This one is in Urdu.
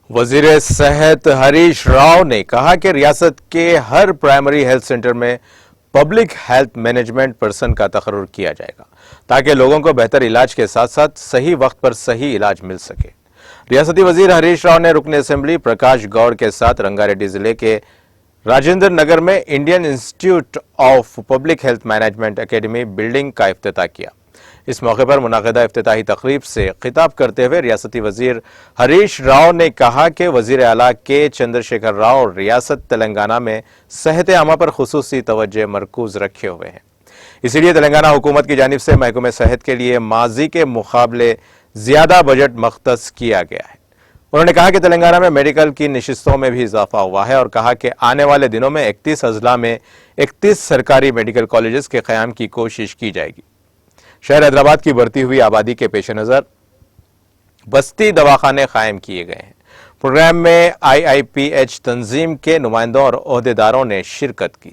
وزیر صحت ہریش راؤ نے کہا کہ ریاست کے ہر پرائمری ہیلتھ سینٹر میں پبلک ہیلتھ مینجمنٹ پرسن کا تقرر کیا جائے گا تاکہ لوگوں کو بہتر علاج کے ساتھ ساتھ صحیح وقت پر صحیح علاج مل سکے۔ ریاستی وزیر ہریش راؤ نے رکن اسمبلی پرکاش گوڑ کے ساتھ رنگا ریڈی ضلع کے راجندر نگر میں Indian institute of public health management academy building کا افتتاح کیا۔ اس موقع پر منعقدہ افتتاحی تقریب سے خطاب کرتے ہوئے ریاستی وزیر ہریش راؤ نے کہا کہ وزیر اعلیٰ کے چندر شیکھر راؤ ریاست تلنگانہ میں صحت عامہ پر خصوصی توجہ مرکوز رکھے ہوئے ہیں، اسی لیے تلنگانہ حکومت کی جانب سے محکمہ صحت کے لیے ماضی کے مقابلے زیادہ بجٹ مختص کیا گیا ہے۔ انہوں نے کہا کہ تلنگانہ میں میڈیکل کی نشستوں میں بھی اضافہ ہوا ہے اور کہا کہ آنے والے دنوں میں 31 اضلاع میں 31 سرکاری میڈیکل کالجز کے قیام کی کوشش کی جائے گی۔ شہر حیدرآباد کی بڑھتی ہوئی آبادی کے پیش نظر بستی دواخانے قائم کیے گئے ہیں۔ پروگرام میں IIPH تنظیم کے نمائندوں اور عہدیداروں نے شرکت کی۔